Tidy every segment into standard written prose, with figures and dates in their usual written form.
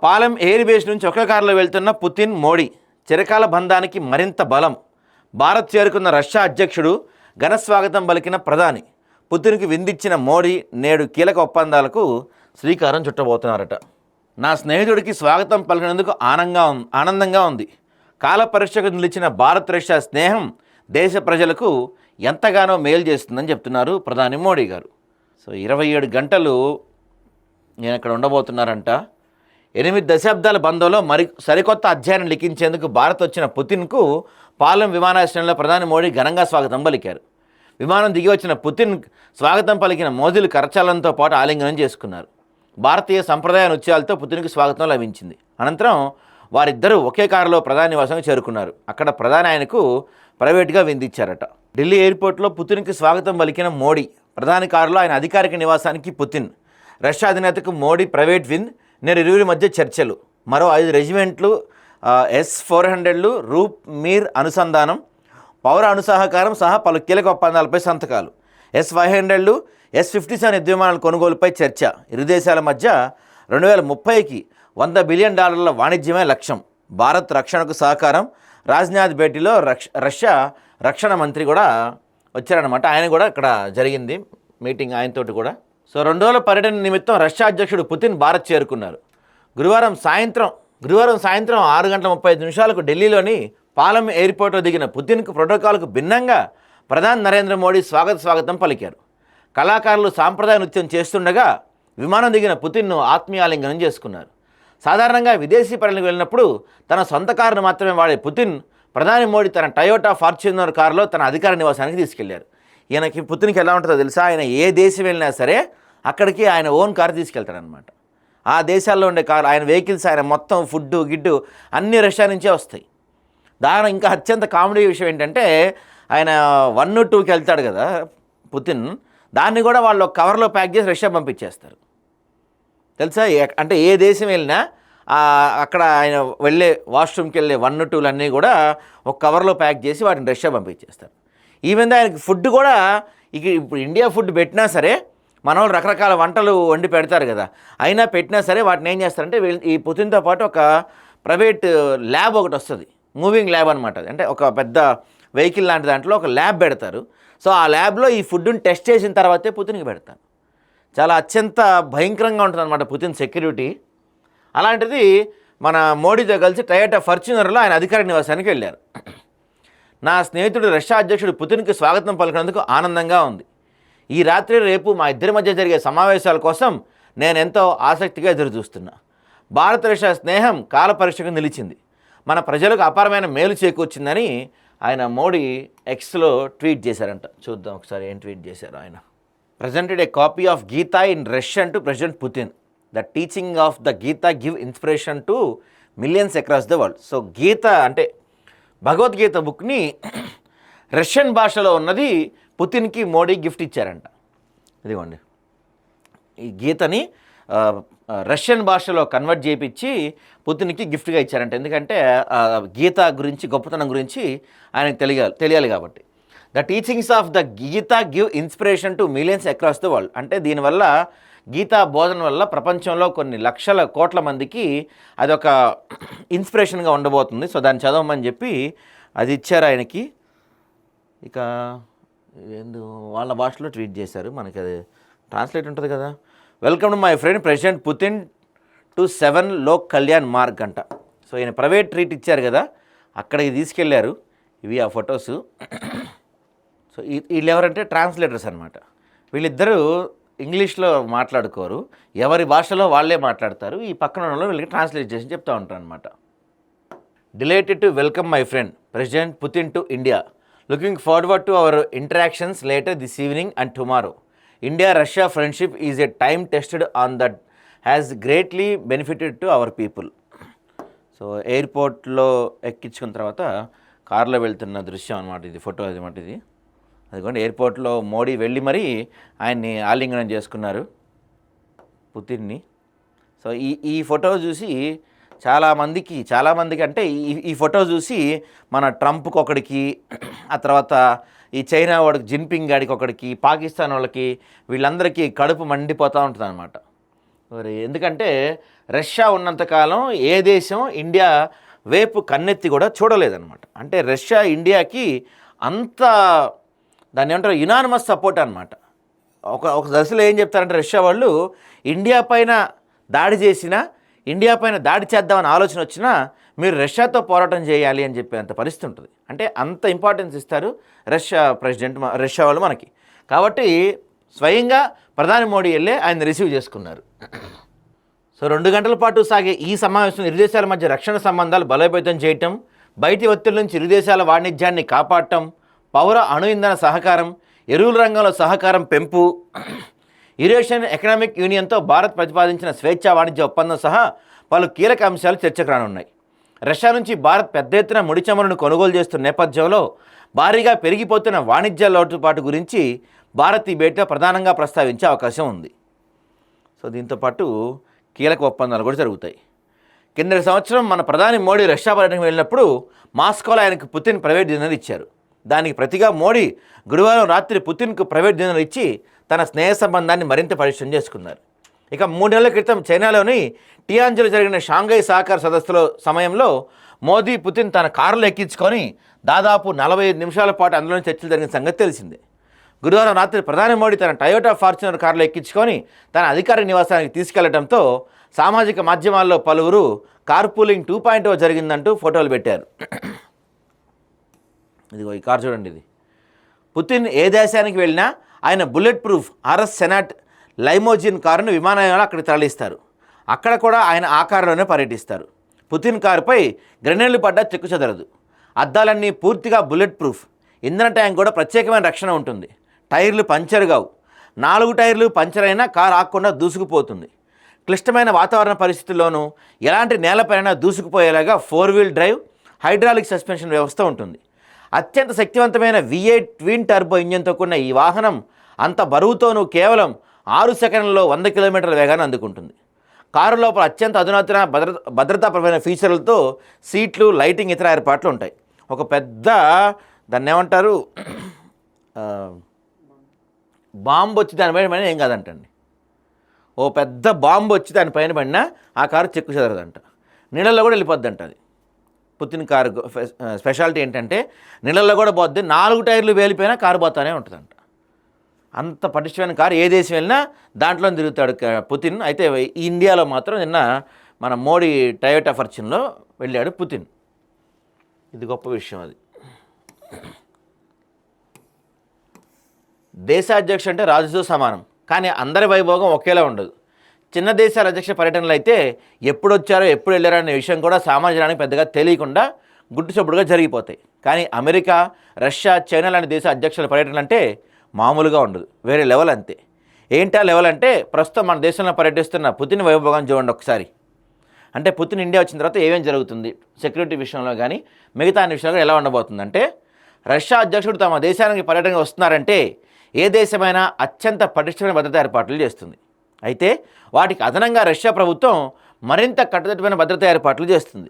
Palem air base నుంచి ఒకే కారులో వెళ్తున్న పుతిన్, మోడీ చిరకాల బంధానికి మరింత బలం. భారత్ చేరుకున్న రష్యా అధ్యక్షుడు ఘనస్వాగతం పలికిన ప్రధాని. పుతిన్కి విందిచ్చిన మోడీ నేడు కీలక ఒప్పందాలకు శ్రీకారం చుట్టబోతున్నారట. నా స్నేహితుడికి స్వాగతం పలికినందుకు ఆనందంగా ఉంది. కాల పరీక్షకు నిలిచిన భారత్ రష్యా స్నేహం దేశ ప్రజలకు ఎంతగానో మేలు చేస్తుందని చెప్తున్నారు ప్రధాని మోడీ గారు. సో 27 గంటలు నేను ఇక్కడ ఉండబోతున్నారంట. 8 దశాబ్దాల బంధంలో సరికొత్త అధ్యాయాన్ని లిఖించేందుకు భారత్ వచ్చిన పుతిన్కు పాలెం విమానాశ్రయంలో ప్రధాని మోడీ ఘనంగా స్వాగతం పలికారు. విమానం దిగి వచ్చిన పుతిన్ స్వాగతం పలికిన మోదీలు కరచాలనంతో పాటు ఆలింగనం చేసుకున్నారు. భారతీయ సంప్రదాయ నృత్యాలతో పుతిన్కి స్వాగతం లభించింది. అనంతరం వారిద్దరూ ఒకే కారులో ప్రధాని నివాసానికి చేరుకున్నారు. అక్కడ ప్రధాని ఆయనకు ప్రైవేట్గా విందిచ్చారట. ఢిల్లీ ఎయిర్పోర్ట్లో పుతిన్కి స్వాగతం పలికిన మోడీ, ప్రధాని కారులో ఆయన అధికారిక నివాసానికి పుతిన్. రష్యా అధినేతకు మోడీ ప్రైవేట్ వింద్. నేడు ఇరువురి మధ్య చర్చలు. మరో 5 రెజిమెంట్లు, S-400లు, రూప్ మీర్ అనుసంధానం, పౌర అనుసహకారం సహా పలు కీలక ఒప్పందాలపై సంతకాలు. S-500లు, S-57 యుద్ధ విమానాల కొనుగోలుపై చర్చ. ఇరు దేశాల మధ్య 2030కి $100 బిలియన్ వాణిజ్యమే లక్ష్యం. భారత్ రక్షణకు సహకారం. రాజ్నాథ్ భేటీలో రష్యా రక్షణ మంత్రి కూడా వచ్చారనమాట. ఆయన కూడా ఇక్కడ జరిగింది మీటింగ్ ఆయనతోటి కూడా. సో 2 రోజుల పర్యటన నిమిత్తం రష్యా అధ్యక్షుడు పుతిన్ భారత్ చేరుకున్నారు. గురువారం సాయంత్రం 6:35 ఢిల్లీలోని పాలెం ఎయిర్పోర్ట్లో దిగిన పుతిన్కు ప్రోటోకాల్కు భిన్నంగా ప్రధాని నరేంద్ర మోడీ స్వాగతం పలికారు. కళాకారులు సాంప్రదాయ నృత్యం చేస్తుండగా విమానం దిగిన పుతిన్ను ఆత్మీయాలింగనం చేసుకున్నారు. సాధారణంగా విదేశీ పర్యటనకు వెళ్ళినప్పుడు తన సొంత కారును మాత్రమే వాడే పుతిన్, ప్రధాని మోడీ తన టయోటా ఫార్చ్యూనర్ కారులో తన అధికార నివాసానికి తీసుకెళ్లారు. పుతిన్కి ఎలా ఉంటుందో తెలుసా? ఆయన ఏ దేశం వెళ్ళినా సరే అక్కడికి ఆయన ఓన్ కారు తీసుకెళ్తాడనమాట. ఆ దేశాల్లో ఉండే కారు, ఆయన వెహికల్స్, ఆయన మొత్తం ఫుడ్డు గిడ్డు అన్నీ రష్యా నుంచే వస్తాయి. దాని ఇంకా అత్యంత కామెడీ విషయం ఏంటంటే, ఆయన 1, 2కి వెళ్తాడు కదా పుతిన్, దాన్ని కూడా వాళ్ళు ఒక కవర్లో ప్యాక్ చేసి రష్యా పంపించేస్తారు తెలుసా. అంటే ఏ దేశం వెళ్ళినా అక్కడ ఆయన వెళ్ళే వాష్రూమ్కి వెళ్ళే 1, 2లు అన్నీ కూడా ఒక కవర్లో ప్యాక్ చేసి వాటిని రష్యా పంపించేస్తారు. ఈవెన్ ఆయనకి ఫుడ్ కూడా ఇప్పుడు ఇండియా ఫుడ్ పెట్టినా సరే, మన వాళ్ళు రకరకాల వంటలు వండి పెడతారు కదా, అయినా పెట్టినా సరే వాటిని ఏం చేస్తారంటే ఈ పుతిన్తో పాటు ఒక ప్రైవేట్ ల్యాబ్ ఒకటి వస్తుంది, మూవింగ్ ల్యాబ్ అనమాట. అంటే ఒక పెద్ద వెహికల్ లాంటి దాంట్లో ఒక ల్యాబ్ పెడతారు. సో ఆ ల్యాబ్లో ఈ ఫుడ్ని టెస్ట్ చేసిన తర్వాతే పుతిన్కి పెడతారు. చాలా అత్యంత భయంకరంగా ఉంటుంది అనమాట పుతిన్ సెక్యూరిటీ. అలాంటిది మన మోడీతో కలిసి టయోటా ఫార్చ్యూనర్లో ఆయన అధికారిక నివాసానికి వెళ్ళారు. నా స్నేహితుడు రష్యా అధ్యక్షుడు పుతిన్కి స్వాగతం పలికినందుకు ఆనందంగా ఉంది. ఈ రాత్రి రేపు మా ఇద్దరి మధ్య జరిగే సమావేశాల కోసం నేను ఎంతో ఆసక్తిగా ఎదురుచూస్తున్నా. భారత రష్యా స్నేహం కాల పరీక్షకు నిలిచింది. మన ప్రజలకు అపారమైన మేలు చేకూర్చిందని ఆయన మోడీ ఎక్స్లో ట్వీట్ చేశారంట. చూద్దాం ఒకసారి ఏం ట్వీట్ చేశారు ఆయన. presented a copy of Gita in Russian to President Putin. The teaching of the Gita give inspiration to millions across the world. So గీత అంటే భగవద్గీత బుక్ని రష్యన్ భాషలో ఉన్నది పుతిన్కి మోడీ గిఫ్ట్ ఇచ్చారంట. ఇదిగోండి, ఈ గీతని రష్యన్ భాషలో కన్వర్ట్ చేయించి పుతిన్కి గిఫ్ట్గా ఇచ్చారంట. ఎందుకంటే గీత గురించి, గొప్పతనం గురించి ఆయనకు తెలియాలి కాబట్టి. The teachings of the Gita give inspiration to millions across the world. అంటే దీనివల్ల గీతా బోధన వల్ల ప్రపంచంలో కొన్ని లక్షల కోట్ల మందికి అదొక ఇన్స్పిరేషన్గా ఉండబోతుంది. సో దాన్ని చదవమని చెప్పి అది ఇచ్చారు ఆయనకి. ఇక వాళ్ళ భాషలో ట్వీట్ చేశారు, మనకి అది ట్రాన్స్లేట్ ఉంటుంది కదా. Welcome to my friend president Putin to 7 Lok Kalyan Marg అంట. సో ఈయన ప్రైవేట్ ట్రీట్ ఇచ్చారు కదా, అక్కడికి తీసుకెళ్లారు. ఇవి ఆ ఫొటోసు. సో వీళ్ళు ఎవరంటే ట్రాన్స్లేటర్స్ అనమాట. వీళ్ళిద్దరూ ఇంగ్లీష్లో మాట్లాడుకోరు, ఎవరి భాషలో వాళ్ళే మాట్లాడతారు. ఈ పక్కన వాళ్ళు వీళ్ళకి ట్రాన్స్లేట్ చేసి చెప్తూ ఉంటారు అనమాట. Delighted to welcome my friend president Putin to India. Looking forward to our interactions later this evening and tomorrow. India Russia friendship is a time tested on that has greatly benefited to our people. So ఎయిర్పోర్ట్లో ఎక్కించుకున్న తర్వాత కారులో వెళ్తున్న దృశ్యం అనమాట ఇది, photo అనమాట ఇది. అదిగోండి, ఎయిర్పోర్ట్లో మోడీ వెళ్ళి మరీ ఆయన్ని ఆలింగనం చేసుకున్నారు పుతిన్ని. సో ఈ ఫోటో చూసి చాలామందికి అంటే ఈ ఫోటో చూసి మన ట్రంప్కి ఒకడికి, ఆ తర్వాత ఈ చైనా వాడికి జిన్పింగ్ గాడికి ఒకడికి, పాకిస్తాన్ వాళ్ళకి, వీళ్ళందరికీ కడుపు మండిపోతూ ఉంటుంది అనమాట. మరి ఎందుకంటే రష్యా ఉన్నంతకాలం ఏ దేశం ఇండియా వైపు కన్నెత్తి కూడా చూడలేదన్నమాట. అంటే రష్యా ఇండియాకి అంత దాన్ని ఏమంటారు యునానిమస్ సపోర్ట్ అనమాట. ఒక దశలో ఏం చెప్తారంటే రష్యా వాళ్ళు ఇండియా పైన దాడి చేసినా, ఇండియా పైన దాడి చేద్దామని ఆలోచన వచ్చినా మీరు రష్యాతో పోరాటం చేయాలి అని చెప్పి అంత పరిస్థితి ఉంటుంది. అంటే అంత ఇంపార్టెన్స్ ఇస్తారు రష్యా వాళ్ళు మనకి. కాబట్టి స్వయంగా ప్రధాని మోడీ వెళ్ళే ఆయన రిసీవ్ చేసుకున్నారు. సో 2 గంటల పాటు సాగే ఈ సమావేశం ఇరు దేశాల మధ్య రక్షణ సంబంధాలు బలోపేతం చేయటం, బయటి ఒత్తిడి నుంచి ఇరు దేశాల వాణిజ్యాన్ని కాపాడటం, పౌర అణు ఇంధన సహకారం, ఎరువుల రంగంలో సహకారం పెంపు, యూరేషియన్ ఎకనామిక్ యూనియన్తో భారత్ ప్రతిపాదించిన స్వేచ్ఛా వాణిజ్య ఒప్పందం సహా పలు కీలక అంశాలు చర్చకు రానున్నాయి. రష్యా నుంచి భారత్ పెద్ద ఎత్తున ముడి చమురును కొనుగోలు చేస్తున్న నేపథ్యంలో భారీగా పెరిగిపోతున్న వాణిజ్య లోటుపాటు గురించి భారత్ ఈ భేటీలో ప్రధానంగా ప్రస్తావించే అవకాశం ఉంది. సో దీంతోపాటు కీలక ఒప్పందాలు కూడా జరుగుతాయి. కిందటి సంవత్సరం మన ప్రధాని మోడీ రష్యా పర్యటనకు వెళ్ళినప్పుడు మాస్కోలో ఆయనకు పుతిన్ ప్రైవేట్ డిన్నర్ ఇచ్చారు. దానికి ప్రతిగా మోడీ గురువారం రాత్రి పుతిన్కు ప్రైవేట్ డిన్నర్ ఇచ్చి తన స్నేహ సంబంధాన్ని మరింత పటిష్టం చేసుకున్నారు. ఇక 3 నెలల క్రితం చైనాలోని టియాన్జిన్లో జరిగిన షాంఘై సహకార సదస్సులో సమయంలో మోదీ పుతిన్ తన కారులో ఎక్కించుకొని దాదాపు 45 నిమిషాల పాటు అందులోని చర్చలు జరిగిన సంగతి తెలిసిందే. గురువారం రాత్రి ప్రధాని మోడీ తన టయోటా ఫార్చునర్ కారులో ఎక్కించుకొని తన అధికారిక నివాసానికి తీసుకెళ్లడంతో సామాజిక మాధ్యమాల్లో పలువురు కార్పూలింగ్ 2.0 జరిగిందంటూ ఫోటోలు పెట్టారు. ఇదిగో ఈ కారు చూడండి. ఇది పుతిన్ ఏ దేశానికి వెళ్ళినా ఆయన బుల్లెట్ ప్రూఫ్ ఆర్ఎస్ సెనాట్ లైమోజిన్ కారును విమానాయాలు అక్కడికి తరలిస్తారు. అక్కడ కూడా ఆయన ఆ కారులోనే పర్యటిస్తారు. పుతిన్ కారుపై గ్రెనేడ్లు పడ్డా చెక్కు చెదరదు. అద్దాలన్నీ పూర్తిగా బుల్లెట్ ప్రూఫ్. ఇంధన ట్యాంక్ కూడా ప్రత్యేకమైన రక్షణ ఉంటుంది. టైర్లు పంచర్ కావు. 4 టైర్లు పంచర్ అయినా కారు ఆగకుండా దూసుకుపోతుంది. క్లిష్టమైన వాతావరణ పరిస్థితుల్లోనూ ఎలాంటి నేలపైన దూసుకుపోయేలాగా 4-వీల్ డ్రైవ్ హైడ్రాలిక్ సస్పెన్షన్ వ్యవస్థ ఉంటుంది. అత్యంత శక్తివంతమైన V8 ట్విన్ టర్బో ఇంజన్తో కూడిన ఈ వాహనం అంత బరువుతోనూ కేవలం 6 సెకండ్లలో 100 కిలోమీటర్ల వేగాన్ని అందుకుంటుంది. కారు లోపల అత్యంత అధునాతన భద్రతాపరమైన ఫీచర్లతో సీట్లు, లైటింగ్, ఇతర ఏర్పాట్లు ఉంటాయి. ఒక పెద్ద దాన్ని ఏమంటారు బాంబు వచ్చి దానిపైన పడినా ఏం కాదంటండి. ఓ పెద్ద బాంబు వచ్చి దానిపైన పడినా ఆ కారు చెక్కు చెదరదంట. నీళ్ళల్లో కూడా వెళ్ళిపోద్దంట. అది పుతిన్ కారు స్పెషాలిటీ ఏంటంటే నీళ్ళల్లో కూడా పోద్ది. 4 టైర్లు వేలిపోయినా కారు పోతానే ఉంటుందంట. అంత పటిష్టమైన కారు ఏ దేశం వెళ్ళినా దాంట్లో తిరుగుతాడు పుతిన్. అయితే ఇండియాలో మాత్రం నిన్న మన మోడీ టయోటా ఫార్చునర్లో వెళ్ళాడు పుతిన్. ఇది గొప్ప విషయం. అది దేశాధ్యక్షుడు అంటే రాజుతో సమానం, కానీ అందరి వైభోగం ఒకేలా ఉండదు. చిన్న దేశాల అధ్యక్ష పర్యటనలు అయితే ఎప్పుడు వచ్చారో ఎప్పుడు వెళ్ళారో అనే విషయం కూడా సామాజికానికి పెద్దగా తెలియకుండా గుట్టుచప్పుడుగా జరిగిపోతాయి. కానీ అమెరికా, రష్యా, చైనా లాంటి దేశ అధ్యక్షుల పర్యటనలు అంటే మామూలుగా ఉండదు, వేరే లెవెల్. అంతే. ఏంటా లెవెల్ అంటే ప్రస్తుతం మన దేశంలో పర్యటిస్తున్న పుతిన్ వైభోగం చూడండి ఒకసారి. అంటే పుతిన్ ఇండియా వచ్చిన తర్వాత ఏమేం జరుగుతుంది, సెక్యూరిటీ విషయంలో కానీ మిగతా అన్ని విషయాలు ఎలా ఉండబోతుందంటే, రష్యా అధ్యక్షుడు తమ దేశానికి పర్యటనకు వస్తున్నారంటే ఏ దేశమైనా అత్యంత పటిష్టమైన భద్రతా ఏర్పాట్లు చేస్తుంది. అయితే వాటికి అదనంగా రష్యా ప్రభుత్వం మరింత కట్టుదిట్టమైన భద్రతా ఏర్పాట్లు చేస్తుంది.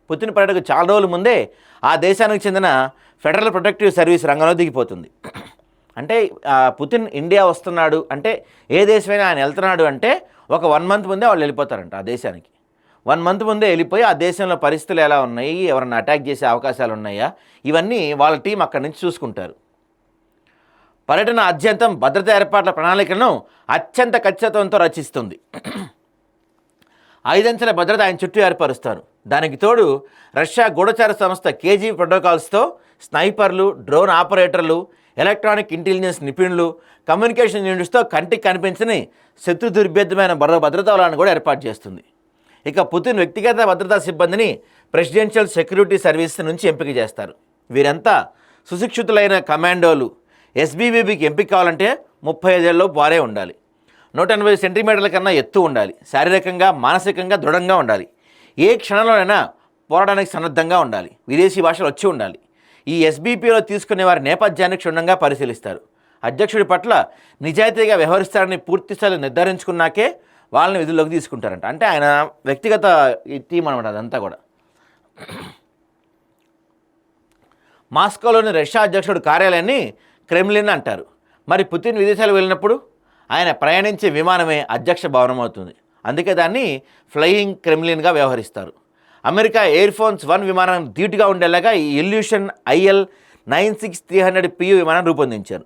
పుతిన్ పర్యటనకు చాలా రోజుల ముందే ఆ దేశానికి చెందిన ఫెడరల్ ప్రొటెక్టివ్ సర్వీస్ రంగంలో దిగిపోతుంది. అంటే పుతిన్ ఇండియా వస్తున్నాడు అంటే, ఏ దేశమైనా ఆయన వెళ్తున్నాడు అంటే ఒక 1 మంత్ ముందే వాళ్ళు వెళ్ళిపోతారంట ఆ దేశానికి. 1 మంత్ ముందే వెళ్ళిపోయి ఆ దేశంలో పరిస్థితులు ఎలా ఉన్నాయి, ఎవరన్నా అటాక్ చేసే అవకాశాలు ఉన్నాయా, ఇవన్నీ వాళ్ళ టీం అక్కడి నుంచి చూసుకుంటారు. పర్యటన ఆద్యంతం భద్రతా ఏర్పాట్ల ప్రణాళికలను అత్యంత ఖచ్చితత్వంతో రచిస్తుంది. 5 అంచెల భద్రత ఆయన చుట్టూ ఏర్పరుస్తారు. దానికి తోడు రష్యా గూఢచార సంస్థ కేజీబీ ప్రోటోకాల్స్తో స్నైపర్లు, డ్రోన్ ఆపరేటర్లు, ఎలక్ట్రానిక్ ఇంటెలిజెన్స్ నిపుణులు, కమ్యూనికేషన్ యూనిట్స్తో కంటికి కనిపించని శత్రు దుర్భేద్యమైన భద్రతా వలయాన్ని కూడా ఏర్పాటు చేస్తుంది. ఇక పుతిన్ వ్యక్తిగత భద్రతా సిబ్బందిని ప్రెసిడెన్షియల్ సెక్యూరిటీ సర్వీస్ నుంచి ఎంపిక చేస్తారు. వీరంతా సుశిక్షితులైన కమాండోలు. ఎస్బీబీకి ఎంపిక కావాలంటే 35 ఏళ్ళలో వారే ఉండాలి. 180 సెంటీమీటర్ల కన్నా ఎత్తు ఉండాలి. శారీరకంగా, మానసికంగా దృఢంగా ఉండాలి. ఏ క్షణంలోనైనా పోరాడానికి సన్నద్ధంగా ఉండాలి. విదేశీ భాషలు వచ్చి ఉండాలి. ఈ ఎస్బీపీలో తీసుకునే వారి నేపథ్యాన్ని క్షుణ్ణంగా పరిశీలిస్తారు. అధ్యక్షుడి పట్ల నిజాయితీగా వ్యవహరిస్తారని పూర్తిస్థాయిలో నిర్ధారించుకున్నాకే వాళ్ళని విధుల్లోకి తీసుకుంటారంట. అంటే ఆయన వ్యక్తిగత టీం అనమాట అదంతా కూడా. మాస్కోలోని రష్యా అధ్యక్షుడి కార్యాలయాన్ని క్రెమ్లిన్ అంటారు. మరి పుతిన్ విదేశాలకు వెళ్ళినప్పుడు ఆయన ప్రయాణించే విమానమే అధ్యక్ష భవనం అవుతుంది. అందుకే దాన్ని ఫ్లయింగ్ క్రెమ్లిన్గా వ్యవహరిస్తారు. అమెరికా ఎయిర్ ఫోర్స్ 1 విమానం ధీటుగా ఉండేలాగా ఈ ఇల్యూషన్ IL-96-300PU విమానం రూపొందించారు.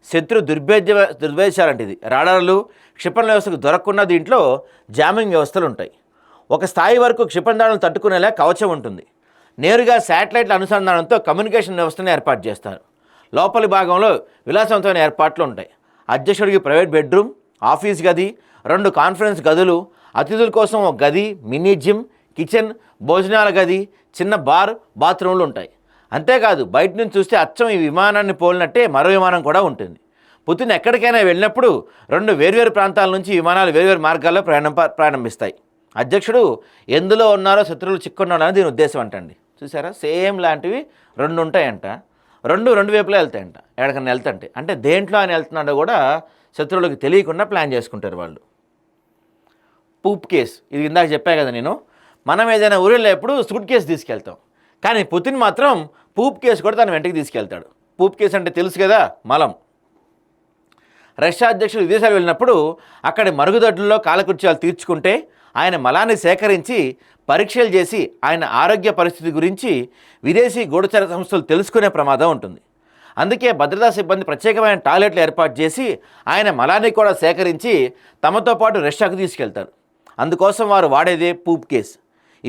శత్రు దుర్భేద్యాలంటిది. రాడార్లు, క్షిపణి వ్యవస్థకు దొరకకుండా దీంట్లో జామింగ్ వ్యవస్థలు ఉంటాయి. ఒక స్థాయి వరకు క్షిపణి దాడులను తట్టుకునేలా కవచం ఉంటుంది. నేరుగా శాటిలైట్ల అనుసంధానంతో కమ్యూనికేషన్ వ్యవస్థను ఏర్పాటు చేస్తారు. లోపలి భాగంలో విలాసవంతమైన ఏర్పాట్లు ఉంటాయి. అధ్యక్షుడికి ప్రైవేట్ బెడ్రూమ్, ఆఫీస్ గది, 2 కాన్ఫరెన్స్ గదులు, అతిథుల కోసం ఒక గది, మినీ జిమ్, కిచెన్, భోజనాల గది, చిన్న బార్, బాత్రూమ్లు ఉంటాయి. అంతేకాదు బయట నుంచి చూస్తే అచ్చం ఈ విమానాన్ని పోలినట్టే మరో విమానం కూడా ఉంటుంది. పుతిన్ ఎక్కడికైనా వెళ్ళినప్పుడు 2 వేర్వేరు ప్రాంతాల నుంచి విమానాలు వేర్వేరు మార్గాల్లో ప్రారంభిస్తాయి. అధ్యక్షుడు ఎందులో ఉన్నారో శత్రువులు చిక్కున్నారని దీని ఉద్దేశం అంటండి. చూసారా, సేమ్ లాంటివి 2 ఉంటాయంట. 2 వైపులా వెళ్తాయంట. ఎక్కడికన్నా వెళ్తాంటే అంటే దేంట్లో ఆయన వెళ్తున్నాడో కూడా శత్రువులకు తెలియకుండా ప్లాన్ చేసుకుంటారు వాళ్ళు. పూప్ కేస్, ఇది ఇందాక చెప్పా కదా నేను. మనం ఏదైనా ఊరు వెళ్ళేప్పుడు సూట్ కేసు తీసుకెళ్తాం, కానీ పుతిన్ మాత్రం పూప్ కేసు కూడా తన వెంటకి తీసుకెళ్తాడు. పూప్ కేసు అంటే తెలుసు కదా, మలం. రష్యా అధ్యక్షుడు విదేశాలు వెళ్ళినప్పుడు అక్కడి మరుగుదొడ్లలో కాలకృత్యాలు తీర్చుకుంటే ఆయన మలాన్ని సేకరించి పరీక్షలు చేసి ఆయన ఆరోగ్య పరిస్థితి గురించి విదేశీ గూఢచర సంస్థలు తెలుసుకునే ప్రమాదం ఉంటుంది. అందుకే భద్రతా సిబ్బంది ప్రత్యేకమైన టాయిలెట్లు ఏర్పాటు చేసి ఆయన మలాన్ని కూడా సేకరించి తమతో పాటు రష్యాకు తీసుకెళ్తారు. అందుకోసం వారు వాడేదే పూప్ కేస్.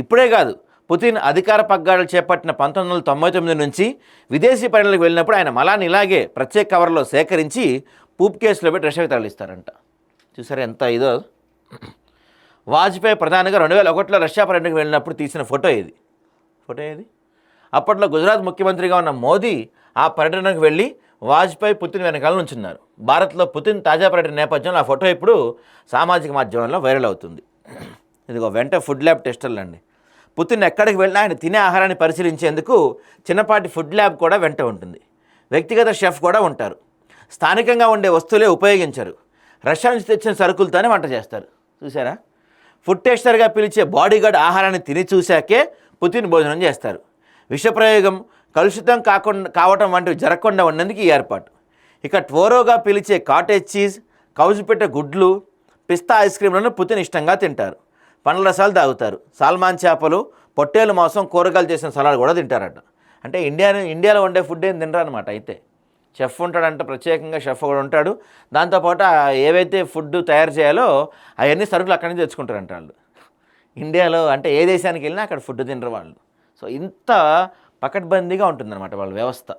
ఇప్పుడే కాదు, పుతిన్ అధికార పగ్గాలు చేపట్టిన 1999 నుంచి విదేశీ పర్యటనలకు వెళ్ళినప్పుడు ఆయన మలాన్ని ఇలాగే ప్రత్యేక కవర్లో సేకరించి పూప్ కేసులో పెట్టి రష్యాకు తరలిస్తారంట. చూసారా ఎంత ఇదో. వాజ్పేయి ప్రధానిగా 2001లో రష్యా పర్యటనకు వెళ్ళినప్పుడు తీసిన ఫోటో ఇది. అప్పట్లో గుజరాత్ ముఖ్యమంత్రిగా ఉన్న మోదీ ఆ పర్యటనకు వెళ్ళి వాజ్పేయి పుతిన్ వెనకాల నుంచున్నారు. భారత్లో పుతిన్ తాజా పర్యటన నేపథ్యంలో ఆ ఫోటో ఇప్పుడు సామాజిక మాధ్యమంలో వైరల్ అవుతుంది. ఇదిగో వెంట ఫుడ్ ల్యాబ్ టెస్టర్లు అండి. పుతిన్ ఎక్కడికి వెళ్ళినా ఆయన తినే ఆహారాన్ని పరిశీలించేందుకు చిన్నపాటి ఫుడ్ ల్యాబ్ కూడా వెంట ఉంటుంది. వ్యక్తిగత షెఫ్ కూడా ఉంటారు. స్థానికంగా ఉండే వస్తువులే ఉపయోగించరు. రష్యా నుంచి తెచ్చిన సరుకులతోనే వంట చేస్తారు. చూసారా, ఫుడ్ టెస్టర్గా పిలిచే బాడీగార్డ్ ఆహారాన్ని తిని చూశాకే పుతిన్ భోజనం చేస్తారు. విషప్రయోగం, కలుషితం కావటం వంటివి జరగకుండా ఉండేందుకు ఈ ఏర్పాటు. ఇక ట్వోరోగా పిలిచే కాటేజ్ చీజ్, కౌజుపెట్ట గుడ్లు, పిస్తా ఐస్ క్రీమ్లను పుతిన్ ఇష్టంగా తింటారు. పండ్ల రసాలు తాగుతారు. సాల్మాన్ చేపలు, పొట్టేలు మాంసం, కూరగాయలు చేసిన సలాడ్ కూడా తింటారట. అంటే ఇండియాలో వండే ఫుడ్ ఏం తినరు అనమాట. అయితే షెఫ్ ఉంటాడంటే, ప్రత్యేకంగా షెఫ్ కూడా ఉంటాడు. దాంతోపాటు ఏవైతే ఫుడ్ తయారు చేయాలో అవన్నీ సరుకులు అక్కడి నుంచి తెచ్చుకుంటారంట వాళ్ళు. ఇండియాలో అంటే ఏ దేశానికి వెళ్ళినా అక్కడ ఫుడ్ తినరు వాళ్ళు. సో ఇంత పకడ్బందీగా ఉంటుందన్నమాట వాళ్ళ వ్యవస్థ.